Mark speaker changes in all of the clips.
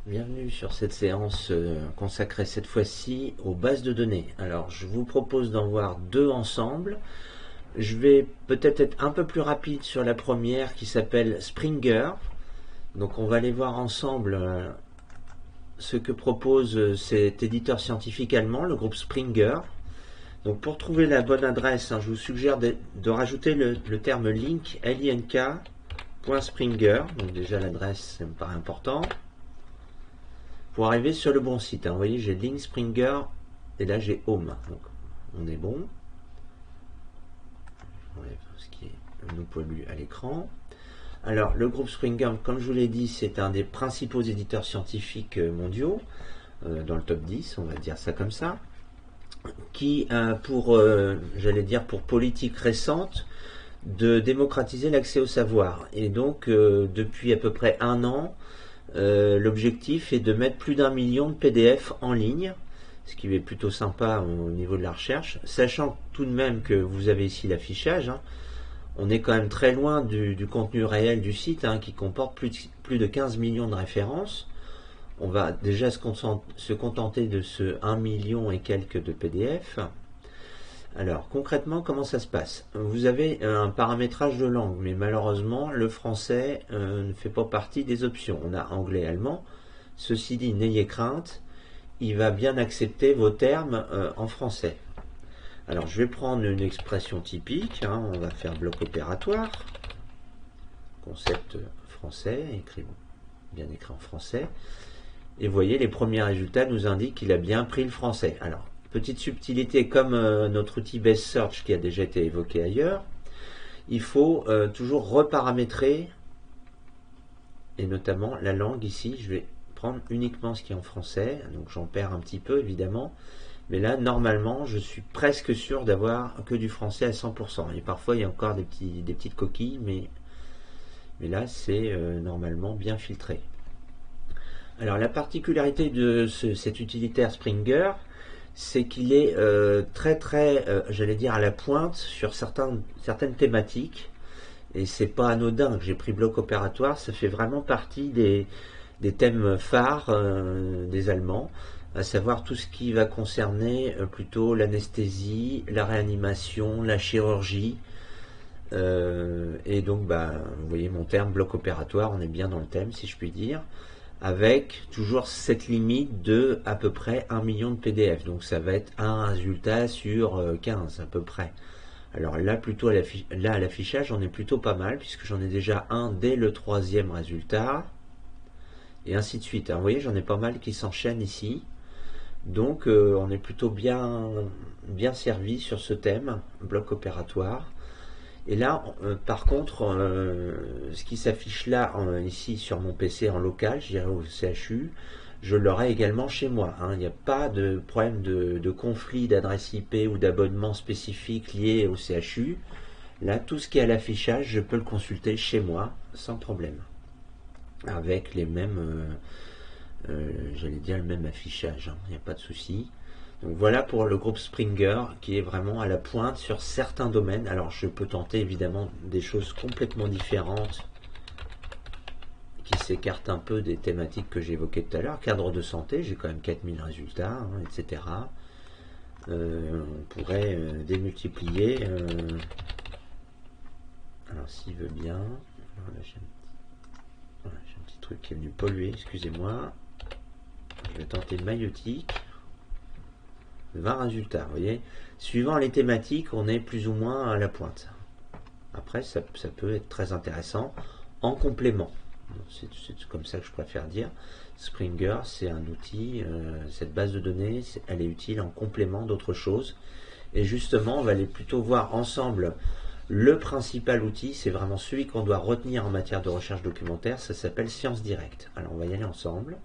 Speaker 1: Bienvenue sur cette séance consacrée cette fois-ci aux bases de données. Alors je vous propose d'en voir deux ensemble. Je vais peut-être être un peu plus rapide sur la première qui s'appelle Springer. Donc on va aller voir ensemble ce que propose cet éditeur scientifique allemand, le groupe Springer. Donc pour trouver la bonne adresse, je vous suggère de rajouter le terme link, link.springer. Donc déjà l'adresse, ça me paraît important. Pour arriver sur le bon site. Vous voyez, j'ai Link Springer et là j'ai Home. Donc on est bon. J'enlève ce qui est nous pollu à l'écran. Alors le groupe Springer, comme je vous l'ai dit, c'est un des principaux éditeurs scientifiques mondiaux, dans le top 10, on va dire ça comme ça, qui a pour, j'allais dire, pour politique récente de démocratiser l'accès au savoir. Et donc depuis à peu près un an, l'objectif est de mettre plus d'1 million de PDF en ligne, ce qui est plutôt sympa au niveau de la recherche, sachant tout de même que vous avez ici l'affichage. On est quand même très loin du contenu réel du site, qui comporte plus de 15 millions de références. On va déjà se contenter de ce 1 million et quelques de PDF. Alors concrètement, comment ça se passe? Vous avez un paramétrage de langue, mais malheureusement le français ne fait pas partie des options. On a anglais, allemand. Ceci dit, n'ayez crainte, il va bien accepter vos termes en français. Alors je vais prendre une expression typique, on va faire bloc opératoire, concept français, bien écrit en français. Et vous voyez, les premiers résultats nous indiquent qu'il a bien pris le français. Alors, petite subtilité, comme notre outil Best Search qui a déjà été évoqué ailleurs, il faut toujours reparamétrer, et notamment la langue ici. Je vais prendre uniquement ce qui est en français, donc j'en perds un petit peu évidemment, mais là normalement je suis presque sûr d'avoir que du français à 100%. Et parfois il y a encore des petites coquilles, mais là c'est normalement bien filtré. Alors la particularité de cet utilitaire Springer, c'est qu'il est très, j'allais dire, à la pointe sur certaines thématiques. Et c'est pas anodin que j'ai pris bloc opératoire, ça fait vraiment partie des thèmes phares des Allemands, à savoir tout ce qui va concerner plutôt l'anesthésie, la réanimation, la chirurgie. Et donc, vous voyez mon terme bloc opératoire, on est bien dans le thème si je puis dire, avec toujours cette limite de à peu près 1 million de PDF. Donc ça va être un résultat sur 15 à peu près. Alors là, plutôt à l'affichage, j'en ai plutôt pas mal, puisque j'en ai déjà un dès le 3e résultat, et ainsi de suite. Alors, vous voyez, j'en ai pas mal qui s'enchaînent ici. Donc on est plutôt bien servi sur ce thème, bloc opératoire. Et là, par contre, ce qui s'affiche là, ici sur mon PC en local, je dirais au CHU, je l'aurai également chez moi. Il n'y a pas de problème de conflit d'adresse IP ou d'abonnement spécifique lié au CHU. Là, tout ce qui est à l'affichage, je peux le consulter chez moi sans problème. Avec les mêmes, j'allais dire le même affichage, il n'y a pas de souci. Donc voilà pour le groupe Springer qui est vraiment à la pointe sur certains domaines. Alors je peux tenter évidemment des choses complètement différentes qui s'écartent un peu des thématiques que j'ai évoquées tout à l'heure. Cadre de santé, j'ai quand même 4000 résultats, etc. On pourrait démultiplier. Alors s'il veut bien, voilà, j'ai un petit truc qui est venu polluer, excusez-moi. Je vais tenter maïeutique. 20 résultats, vous voyez. Suivant les thématiques, on est plus ou moins à la pointe. Après, ça peut être très intéressant en complément. C'est comme ça que je préfère dire. Springer, c'est un outil, cette base de données, elle est utile en complément d'autres choses. Et justement, on va aller plutôt voir ensemble le principal outil, c'est vraiment celui qu'on doit retenir en matière de recherche documentaire, ça s'appelle Science Direct. Alors on va y aller ensemble.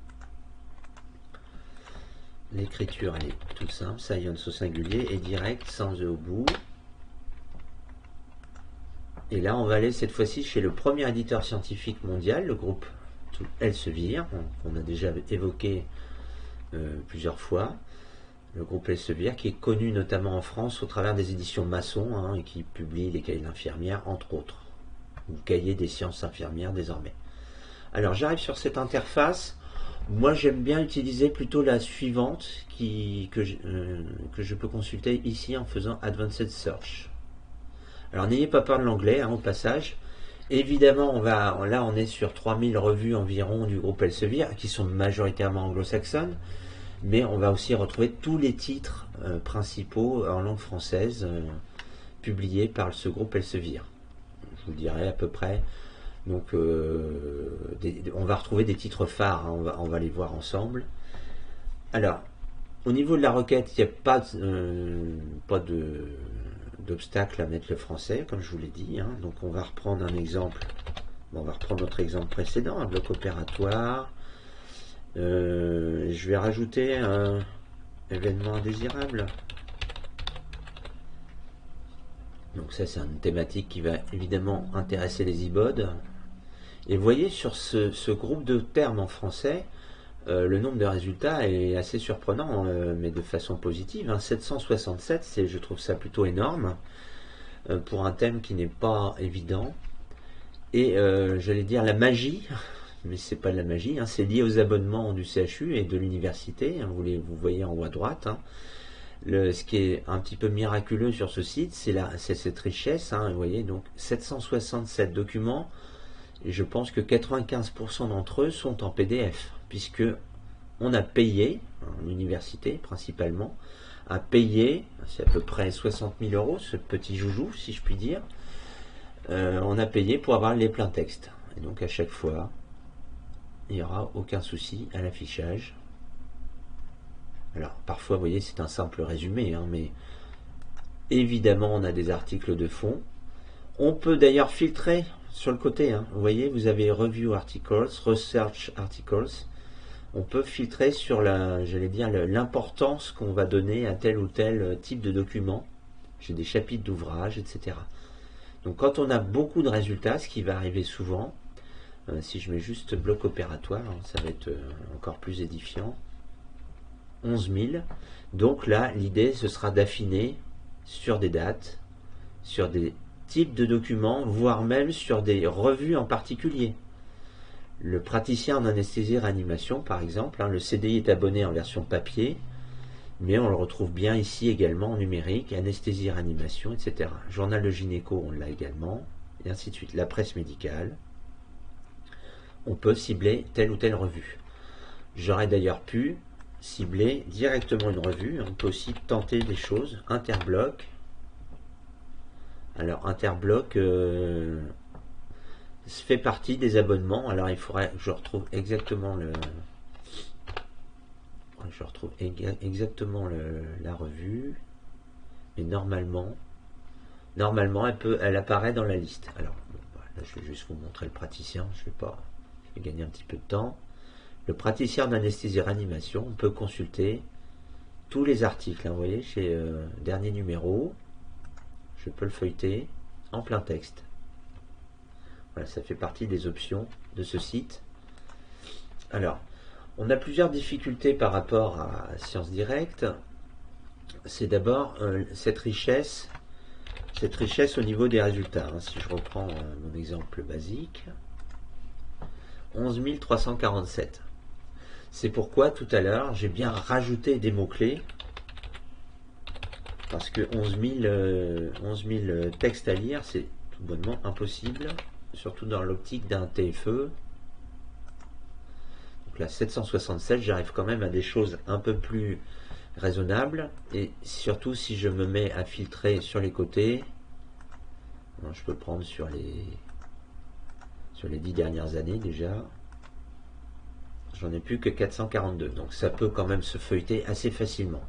Speaker 1: L'écriture, elle est toute simple, science au singulier et direct sans E au bout. Et là, on va aller cette fois-ci chez le premier éditeur scientifique mondial, le groupe Elsevier, qu'on a déjà évoqué plusieurs fois. Le groupe Elsevier, qui est connu notamment en France au travers des éditions Masson, et qui publie les cahiers d'infirmières, entre autres, ou cahiers des sciences infirmières désormais. Alors, j'arrive sur cette interface. Moi, j'aime bien utiliser plutôt la suivante que je peux consulter ici en faisant Advanced Search. Alors, n'ayez pas peur de l'anglais, hein, au passage. Évidemment, là, on est sur 3000 revues environ du groupe Elsevier, qui sont majoritairement anglo-saxonnes, mais on va aussi retrouver tous les titres principaux en langue française publiés par ce groupe Elsevier. Je vous dirai à peu près. Donc, on va retrouver des titres phares, hein, on va les voir ensemble. Alors, au niveau de la requête, il n'y a pas d'obstacle à mettre le français, comme je vous l'ai dit, hein. Donc, on va reprendre un exemple. Bon, on va reprendre notre exemple précédent, un bloc opératoire. Je vais rajouter un événement indésirable. Donc ça, c'est une thématique qui va évidemment intéresser les iBods. Et vous voyez, sur ce groupe de termes en français, le nombre de résultats est assez surprenant, mais de façon positive, hein. 767, je trouve ça plutôt énorme, pour un thème qui n'est pas évident. Et j'allais dire la magie, mais c'est pas de la magie, hein, c'est lié aux abonnements du CHU et de l'université, hein, vous voyez en haut à droite, hein. Ce qui est un petit peu miraculeux sur ce site, c'est cette richesse, hein, vous voyez, donc 767 documents, et je pense que 95% d'entre eux sont en PDF, puisque on a payé, l'université principalement, a payé, c'est à peu près 60 000 euros, ce petit joujou, si je puis dire, on a payé pour avoir les pleins textes. Et donc à chaque fois, il n'y aura aucun souci à l'affichage. Alors parfois, vous voyez, c'est un simple résumé, hein, mais évidemment, on a des articles de fond. On peut d'ailleurs filtrer sur le côté, hein. Vous voyez, vous avez Review Articles, Research Articles. On peut filtrer sur l'importance qu'on va donner à tel ou tel type de document. J'ai des chapitres d'ouvrages, etc. Donc quand on a beaucoup de résultats, ce qui va arriver souvent, si je mets juste bloc opératoire, hein, ça va être encore plus édifiant. 11 000. Donc là, l'idée, ce sera d'affiner sur des dates, sur des types de documents, voire même sur des revues en particulier. Le praticien en anesthésie-réanimation, par exemple, hein, le CDI est abonné en version papier, mais on le retrouve bien ici également en numérique, anesthésie-réanimation, etc. Journal de gynéco, on l'a également, et ainsi de suite. La presse médicale, on peut cibler telle ou telle revue. J'aurais d'ailleurs pu cibler directement une revue. On peut aussi tenter des choses. Interbloc. Alors Interbloc fait partie des abonnements. Alors il faudrait que je retrouve exactement la revue. Mais normalement elle apparaît dans la liste. Alors là, je vais juste vous montrer le praticien. Je vais gagner un petit peu de temps. Le praticien d'anesthésie-réanimation, on peut consulter tous les articles, hein, vous voyez, chez dernier numéro, je peux le feuilleter en plein texte. Voilà, ça fait partie des options de ce site. Alors, on a plusieurs difficultés par rapport à Sciences Direct. C'est d'abord cette richesse au niveau des résultats, hein. Si je reprends mon exemple basique, 11 347. C'est pourquoi tout à l'heure j'ai bien rajouté des mots-clés, parce que 11 000 textes à lire, c'est tout bonnement impossible, surtout dans l'optique d'un TFE. Donc là, 767, j'arrive quand même à des choses un peu plus raisonnables, et surtout si je me mets à filtrer sur les côtés, je peux prendre sur les 10 dernières années déjà. J'en ai plus que 442, donc ça peut quand même se feuilleter assez facilement.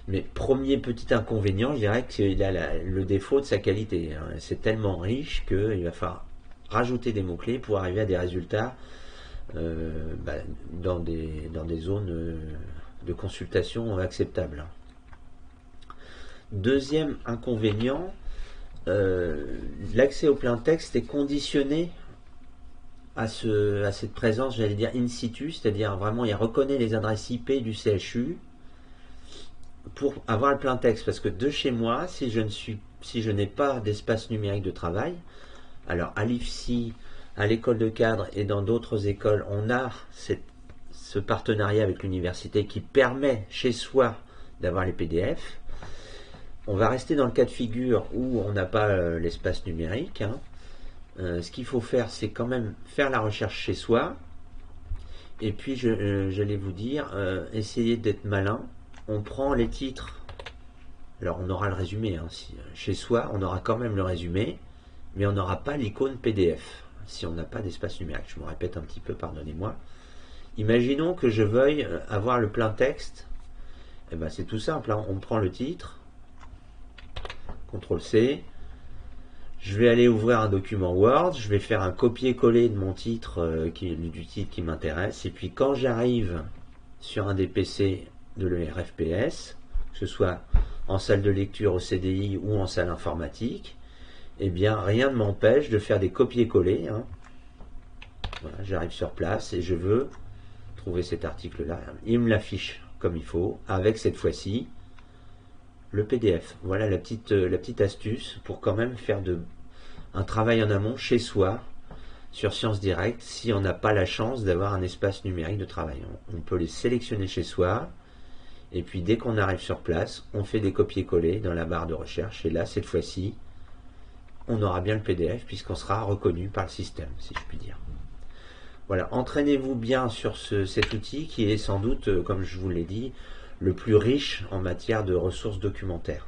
Speaker 1: Mais premier petit inconvénient, je dirais qu'il a le défaut de sa qualité, hein. C'est tellement riche qu'il va falloir rajouter des mots-clés pour arriver à des résultats dans des zones de consultation acceptables. Deuxième inconvénient, l'accès au plein texte est conditionné à cette présence, j'allais dire in situ, c'est-à-dire vraiment il reconnaît les adresses IP du CHU pour avoir le plein texte, parce que de chez moi, si je n'ai pas d'espace numérique de travail, alors à l'IFSI, à l'école de cadre et dans d'autres écoles, on a ce partenariat avec l'université qui permet chez soi d'avoir les PDF. On va rester dans le cas de figure où on n'a pas l'espace numérique. Hein. Ce qu'il faut faire, c'est quand même faire la recherche chez soi. Et puis, j'allais vous dire, essayez d'être malin. On prend les titres. Alors, on aura le résumé. Hein. Chez soi, on aura quand même le résumé, mais on n'aura pas l'icône PDF si on n'a pas d'espace numérique. Je me répète un petit peu, pardonnez-moi. Imaginons que je veuille avoir le plein texte. Eh ben, c'est tout simple. Hein. On prend le titre. CTRL-C. Je vais aller ouvrir un document Word. Je vais faire un copier-coller de mon titre, du titre qui m'intéresse. Et puis, quand j'arrive sur un des PC de l'ERFPS, que ce soit en salle de lecture au CDI ou en salle informatique, eh bien, rien ne m'empêche de faire des copier-coller. Hein. Voilà, j'arrive sur place et je veux trouver cet article-là. Il me l'affiche comme il faut, avec cette fois-ci le PDF. Voilà la petite astuce pour quand même faire un travail en amont chez soi sur Sciences Direct si on n'a pas la chance d'avoir un espace numérique de travail. On peut les sélectionner chez soi et puis dès qu'on arrive sur place, on fait des copier-coller dans la barre de recherche et là, cette fois-ci, on aura bien le PDF puisqu'on sera reconnu par le système, si je puis dire. Voilà, entraînez-vous bien sur cet outil qui est sans doute, comme je vous l'ai dit, le plus riche en matière de ressources documentaires.